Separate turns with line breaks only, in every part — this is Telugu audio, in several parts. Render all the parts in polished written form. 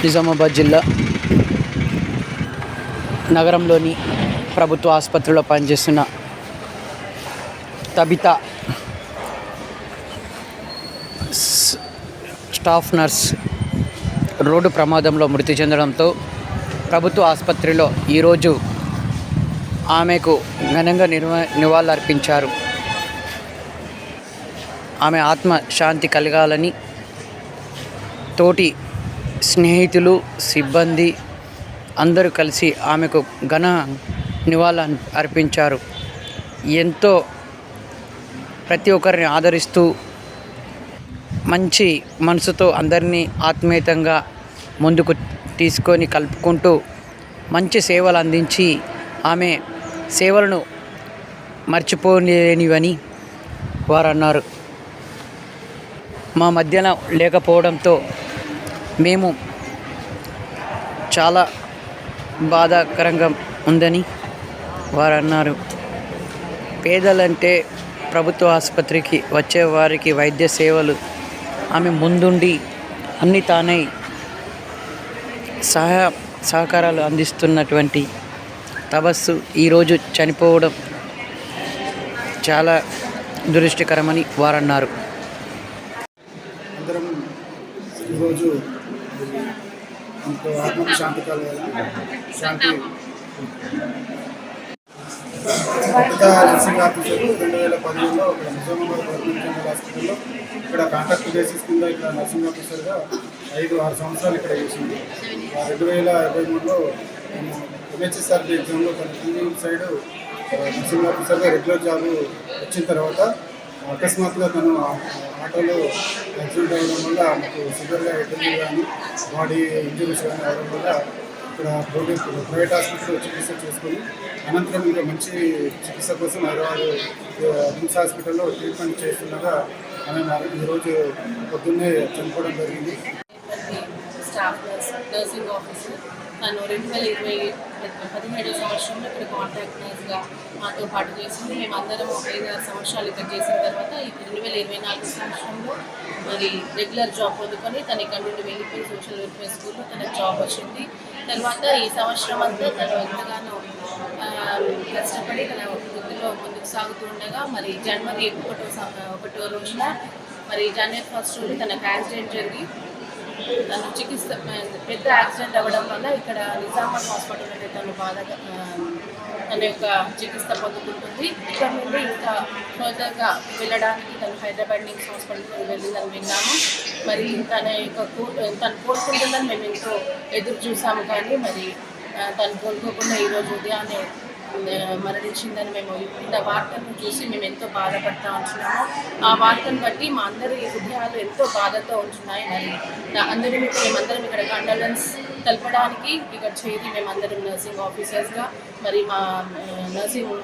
నిజామాబాద్ జిల్లా నగరంలోని ప్రభుత్వ ఆసుపత్రిలో పనిచేస్తున్న తబిత స్టాఫ్ నర్స్ రోడ్డు ప్రమాదంలో మృతి చెందడంతో ప్రభుత్వ ఆసుపత్రిలో ఈరోజు ఆమెకు ఘనంగా నివాళులర్పించారు. ఆమె ఆత్మ శాంతి కలగాలని తోటి స్నేహితులు, సిబ్బంది అందరూ కలిసి ఆమెకు ఘన నివాళులు అర్పించారు. ఎంతో ప్రతి ఒక్కరిని ఆదరిస్తూ మంచి మనసుతో అందరినీ ఆత్మీయతంగా ముందుకు తీసుకొని కలుపుకుంటూ మంచి సేవలు అందించి ఆమె సేవలను మర్చిపోలేనివని వారు అన్నారు. మా మధ్యన లేకపోవడంతో మేము చాలా బాధాకరంగా ఉందని వారు అన్నారు. పేదలంటే ప్రభుత్వ ఆసుపత్రికి వచ్చే వారికి వైద్య సేవలు ఆమె ముందుండి అన్ని తానై సహకారాలు అందిస్తున్నటువంటి తబస్సు ఈరోజు చనిపోవడం చాలా దురదృష్టకరమని వారు అన్నారు.
అందరం ఈరోజు ఆత్మకు శాంతి కలగాలని శాంతి నర్సింగ్ ఆఫీసర్ 2015లో ఇక్కడ నిజామాబాద్ గవర్నమెంట్ జనరల్ హాస్పిటల్లో ఇక్కడ కాంట్రాక్ట్ బేసిస్ కింద ఇక్కడ నర్సింగ్ ఆఫీసర్గా 5-6 సంవత్సరాలు ఇక్కడ చేసింది. 2023లో నేను MHSRB ఎగ్జామ్లో తన టీవీ సైడ్ నర్సింగ్ ఆఫీసర్గా రెగ్యులర్ జాబ్ వచ్చిన తర్వాత అకస్మాత్తుగా తను ఆటోలో యాక్సిడెంట్ అవ్వడం వల్ల నాకు సివియర్గా హెడ్ కానీ బాడీ ఇంజరీస్ కానీ అవ్వడం వల్ల ఇక్కడ ప్రైవేట్ హాస్పిటల్లో చికిత్స చేసుకొని అనంతరం ఇంకా మంచి చికిత్స కోసం హైదరాబాద్ నిమ్స్ హాస్పిటల్లో ట్రీట్మెంట్ చేస్తుండగా ఆమె ఈరోజు పొద్దున్నే చనిపోవడం జరిగింది.
స్టాఫ్ నర్సింగ్ ఆఫీసర్ తను 2017 సంవత్సరంలో ఇక్కడ కాంట్రాక్ట్ నర్స్గా మాతో పాటు చేసింది. మేమందరం 5-6 సంవత్సరాలు ఇక్కడ చేసిన తర్వాత 2024 సంవత్సరంలో మరి రెగ్యులర్ జాబ్ పొందుకొని తను ఇక్కడ నుండి వెళ్ళిపోయి సోషల్ వెల్ఫేర్ స్కూల్లో తనకు జాబ్ వచ్చింది. తర్వాత ఈ సంవత్సరం అంతా తను ఎంతగానో కష్టపడి తన వృత్తిలో ముందుకు సాగుతూ ఉండగా మరి జనవరి 1వ రోజున మరి జనవరి 1st రోజు తనకు యాక్సిడెంట్ జరిగి తను చికిత్స పెద్ద యాక్సిడెంట్ అవ్వడం వల్ల ఇక్కడ నిజామాబాద్ హాస్పిటల్లో తన యొక్క చికిత్స పొందుకుంటుంది. ఇక్కడ నుండి ఇంకా ఫర్దర్గా వెళ్ళడానికి తను హైదరాబాద్ నిమ్స్ హాస్పిటల్కి వెళ్ళిందని విన్నాము. మరి తను కోలుకుంటుందని మేము ఎంతో ఎదురు చూసాము, కానీ మరి తను కోలుకోకుండా ఈరోజు ఉదయాన్నే మరణించిందని మేము ఇంత వార్తలను చూసి మేము ఎంతో బాధపడతా ఉంటున్నాము. ఆ వార్తను బట్టి మా అందరి హృదయాలు ఎంతో బాధతో ఉంటున్నాయి. మరి మేమందరం ఇక్కడ కండోలెన్స్ తెలపడానికి ఇక్కడ చేరి మేమందరం నర్సింగ్ ఆఫీసర్స్గా మరి మా నర్సింగ్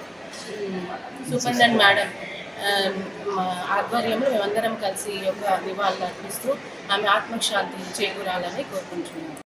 సూపరింటెండెంట్ మేడం ఆధ్వర్యంలో మేమందరం కలిసి యొక్క నివాళులు అర్పిస్తూ ఆమె ఆత్మశాంతి చేకూరాలని కోరుకుంటున్నాము.